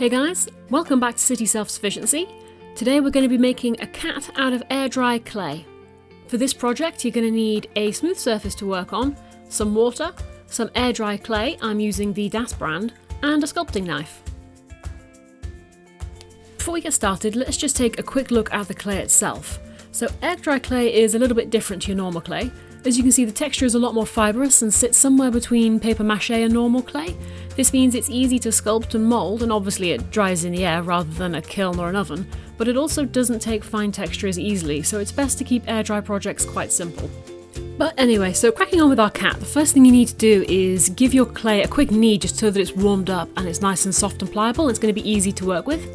Hey guys, welcome back to City Self-Sufficiency. Today we're going to be making a cat out of air-dry clay. For this project you're going to need a smooth surface to work on, some water, some air-dry clay, I'm using the Das brand, and a sculpting knife. Before we get started, let's just take a quick look at the clay itself. So air-dry clay is a little bit different to your normal clay. As you can see, the texture is a lot more fibrous and sits somewhere between paper mache and normal clay. This means it's easy to sculpt and mould, and obviously it dries in the air rather than a kiln or an oven, but it also doesn't take fine textures easily, so it's best to keep air-dry projects quite simple. But anyway, so cracking on with our cat, the first thing you need to do is give your clay a quick knead just so that it's warmed up and it's nice and soft and pliable, and it's going to be easy to work with.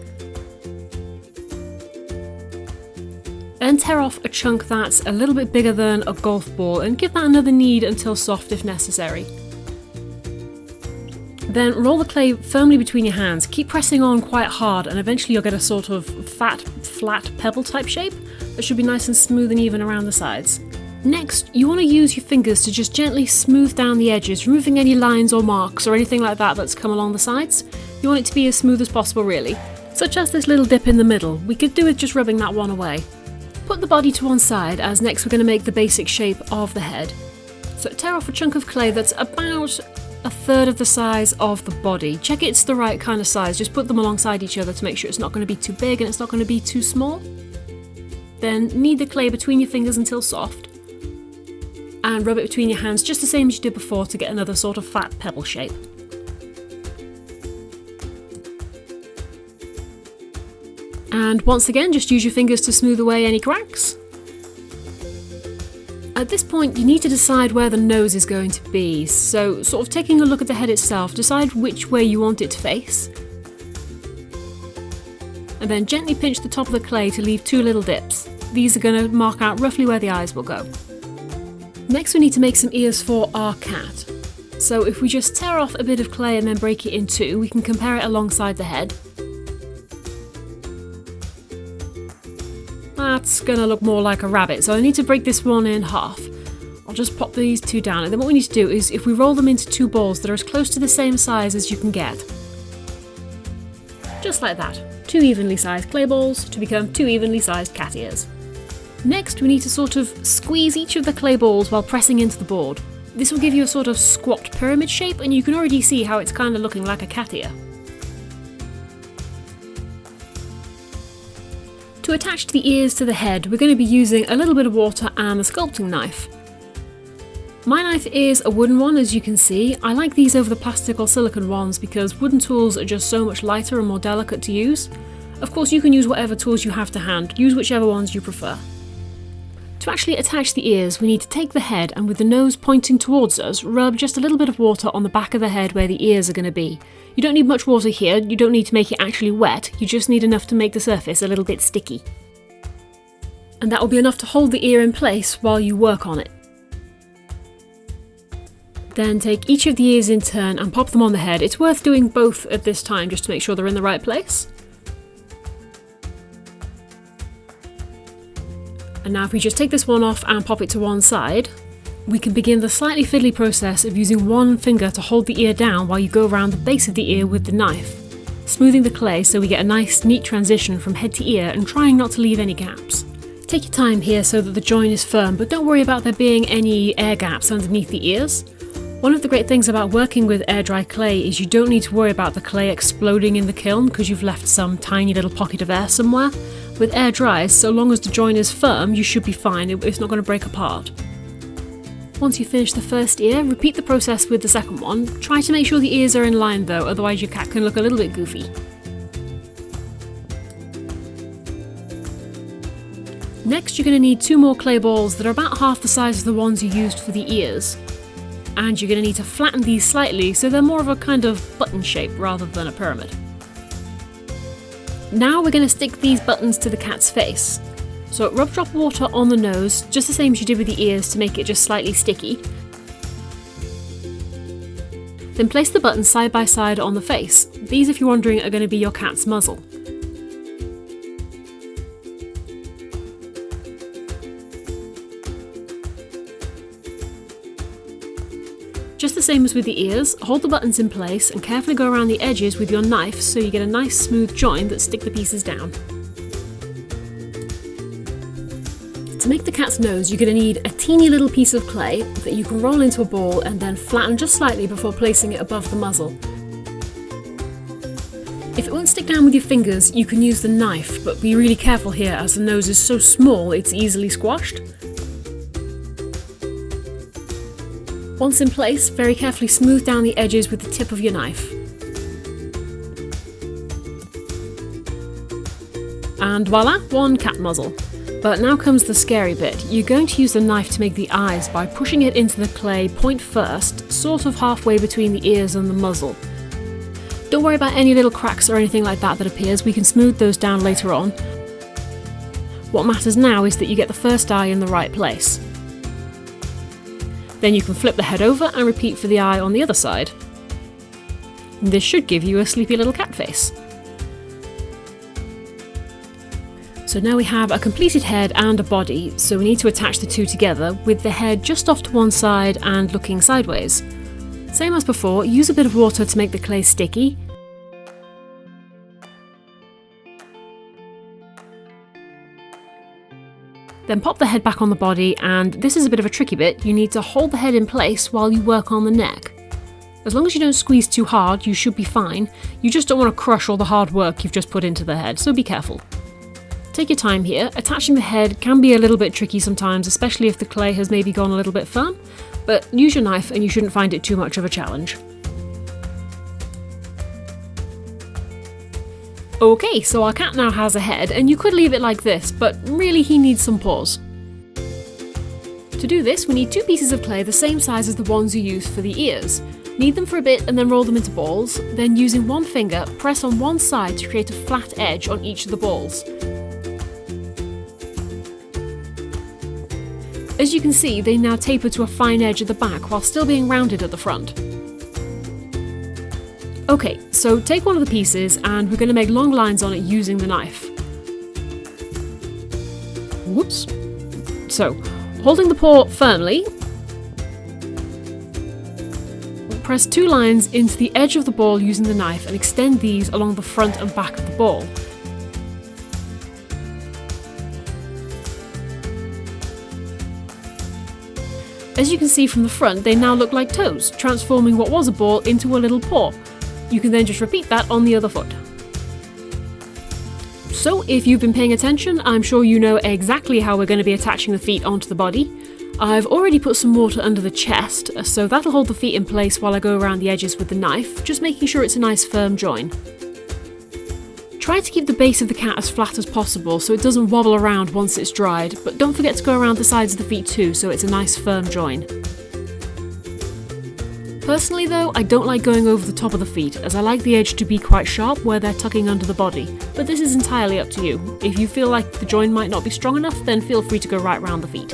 Then tear off a chunk that's a little bit bigger than a golf ball and give that another knead until soft if necessary. Then roll the clay firmly between your hands, keep pressing on quite hard, and eventually you'll get a sort of fat, flat pebble type shape that should be nice and smooth and even around the sides. Next, you want to use your fingers to just gently smooth down the edges, removing any lines or marks or anything like that that's come along the sides. You want it to be as smooth as possible really, such as this little dip in the middle. We could do with just rubbing that one away. Put the body to one side, as next we're going to make the basic shape of the head. So tear off a chunk of clay that's about a third of the size of the body. Check it's the right kind of size, just put them alongside each other to make sure it's not going to be too big and it's not going to be too small. Then knead the clay between your fingers until soft, and rub it between your hands just the same as you did before to get another sort of fat pebble shape. And once again, just use your fingers to smooth away any cracks. At this point, you need to decide where the nose is going to be, so sort of taking a look at the head itself, decide which way you want it to face. And then gently pinch the top of the clay to leave two little dips. These are going to mark out roughly where the eyes will go. Next we need to make some ears for our cat. So if we just tear off a bit of clay and then break it in two, we can compare it alongside the head. That's gonna look more like a rabbit, so I need to break this one in half. I'll just pop these two down, and then what we need to do is if we roll them into two balls that are as close to the same size as you can get. Just like that. Two evenly sized clay balls to become two evenly sized cat ears. Next we need to sort of squeeze each of the clay balls while pressing into the board. This will give you a sort of squat pyramid shape, and you can already see how it's kind of looking like a cat ear. To attach the ears to the head, we're going to be using a little bit of water and a sculpting knife. My knife is a wooden one, as you can see. I like these over the plastic or silicone ones because wooden tools are just so much lighter and more delicate to use. Of course, you can use whatever tools you have to hand, use whichever ones you prefer. To actually attach the ears, we need to take the head and with the nose pointing towards us, rub just a little bit of water on the back of the head where the ears are going to be. You don't need much water here, you don't need to make it actually wet, you just need enough to make the surface a little bit sticky. And that will be enough to hold the ear in place while you work on it. Then take each of the ears in turn and pop them on the head. It's worth doing both at this time just to make sure they're in the right place. And now if we just take this one off and pop it to one side, we can begin the slightly fiddly process of using one finger to hold the ear down while you go around the base of the ear with the knife, smoothing the clay so we get a nice neat transition from head to ear and trying not to leave any gaps. Take your time here so that the join is firm, but don't worry about there being any air gaps underneath the ears. One of the great things about working with air-dry clay is you don't need to worry about the clay exploding in the kiln because you've left some tiny little pocket of air somewhere. With air dry, so long as the join is firm, you should be fine, it's not going to break apart. Once you finish the first ear, repeat the process with the second one. Try to make sure the ears are in line though, otherwise your cat can look a little bit goofy. Next you're going to need two more clay balls that are about half the size of the ones you used for the ears. And you're going to need to flatten these slightly so they're more of a kind of button shape rather than a pyramid. Now we're going to stick these buttons to the cat's face. So rub drop water on the nose, just the same as you did with the ears to make it just slightly sticky. Then place the buttons side by side on the face. These, if you're wondering, are going to be your cat's muzzle. Just the same as with the ears, hold the buttons in place and carefully go around the edges with your knife so you get a nice smooth join that stick the pieces down. To make the cat's nose, you're going to need a teeny little piece of clay that you can roll into a ball and then flatten just slightly before placing it above the muzzle. If it won't stick down with your fingers, you can use the knife, but be really careful here as the nose is so small it's easily squashed. Once in place, very carefully smooth down the edges with the tip of your knife. And voila, one cat muzzle. But now comes the scary bit. You're going to use the knife to make the eyes by pushing it into the clay point first, sort of halfway between the ears and the muzzle. Don't worry about any little cracks or anything like that appears, we can smooth those down later on. What matters now is that you get the first eye in the right place. Then you can flip the head over and repeat for the eye on the other side. This should give you a sleepy little cat face. So now we have a completed head and a body, so we need to attach the two together with the head just off to one side and looking sideways. Same as before, use a bit of water to make the clay sticky. Then pop the head back on the body, and this is a bit of a tricky bit. You need to hold the head in place while you work on the neck. As long as you don't squeeze too hard, you should be fine. You just don't want to crush all the hard work you've just put into the head, so be careful. Take your time here. Attaching the head can be a little bit tricky sometimes, especially if the clay has maybe gone a little bit firm, but use your knife and you shouldn't find it too much of a challenge. Okay, so our cat now has a head, and you could leave it like this, but really he needs some paws. To do this, we need two pieces of clay the same size as the ones you used for the ears. Knead them for a bit and then roll them into balls, then using one finger, press on one side to create a flat edge on each of the balls. As you can see, they now taper to a fine edge at the back while still being rounded at the front. Okay, so take one of the pieces and we're going to make long lines on it using the knife. Whoops. So, holding the paw firmly, press two lines into the edge of the ball using the knife and extend these along the front and back of the ball. As you can see from the front, they now look like toes, transforming what was a ball into a little paw. You can then just repeat that on the other foot. So if you've been paying attention, I'm sure you know exactly how we're going to be attaching the feet onto the body. I've already put some water under the chest, so that'll hold the feet in place while I go around the edges with the knife, just making sure it's a nice firm join. Try to keep the base of the cat as flat as possible so it doesn't wobble around once it's dried, but don't forget to go around the sides of the feet too so it's a nice firm join. Personally though, I don't like going over the top of the feet, as I like the edge to be quite sharp where they're tucking under the body, but this is entirely up to you. If you feel like the join might not be strong enough, then feel free to go right round the feet.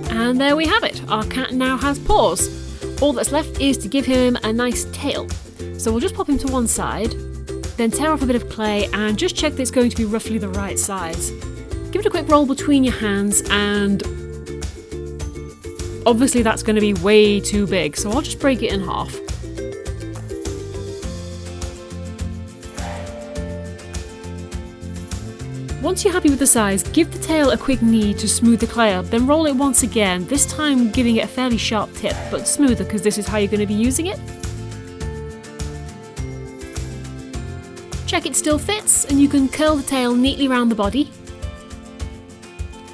And there we have it, our cat now has paws. All that's left is to give him a nice tail. So we'll just pop him to one side, then tear off a bit of clay and just check that it's going to be roughly the right size. Give it a quick roll between your hands and obviously that's going to be way too big, so I'll just break it in half. Once you're happy with the size, give the tail a quick knead to smooth the clay up, then roll it once again, this time giving it a fairly sharp tip, but smoother because this is how you're going to be using it. Check it still fits, and you can curl the tail neatly around the body.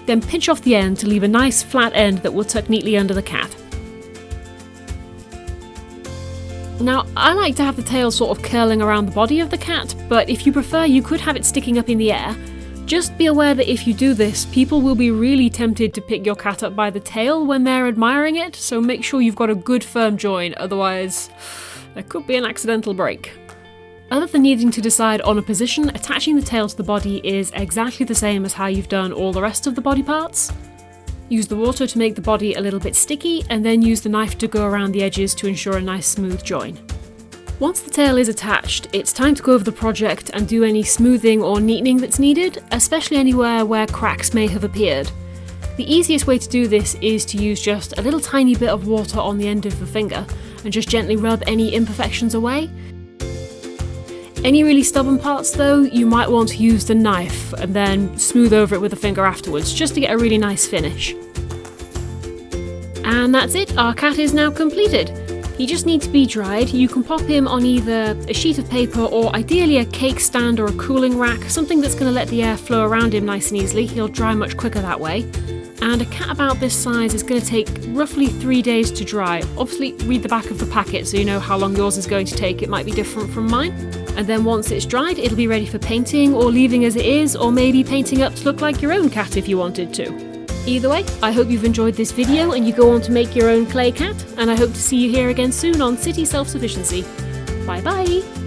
Then pinch off the end to leave a nice flat end that will tuck neatly under the cat. Now, I like to have the tail sort of curling around the body of the cat, but if you prefer, you could have it sticking up in the air. Just be aware that if you do this, people will be really tempted to pick your cat up by the tail when they're admiring it, so make sure you've got a good firm join, otherwise there could be an accidental break. Other than needing to decide on a position, attaching the tail to the body is exactly the same as how you've done all the rest of the body parts. Use the water to make the body a little bit sticky, and then use the knife to go around the edges to ensure a nice smooth join. Once the tail is attached, it's time to go over the project and do any smoothing or neatening that's needed, especially anywhere where cracks may have appeared. The easiest way to do this is to use just a little tiny bit of water on the end of the finger, and just gently rub any imperfections away. Any really stubborn parts though, you might want to use the knife and then smooth over it with a finger afterwards, just to get a really nice finish. And that's it, our cat is now completed. He just needs to be dried. You can pop him on either a sheet of paper or ideally a cake stand or a cooling rack, something that's going to let the air flow around him nice and easily. He'll dry much quicker that way. And a cat about this size is going to take roughly 3 days to dry. Obviously read the back of the packet so you know how long yours is going to take. It might be different from mine. And then once it's dried, it'll be ready for painting or leaving as it is, or maybe painting up to look like your own cat if you wanted to. Either way, I hope you've enjoyed this video and you go on to make your own clay cat, and I hope to see you here again soon on City Self-Sufficiency. Bye bye!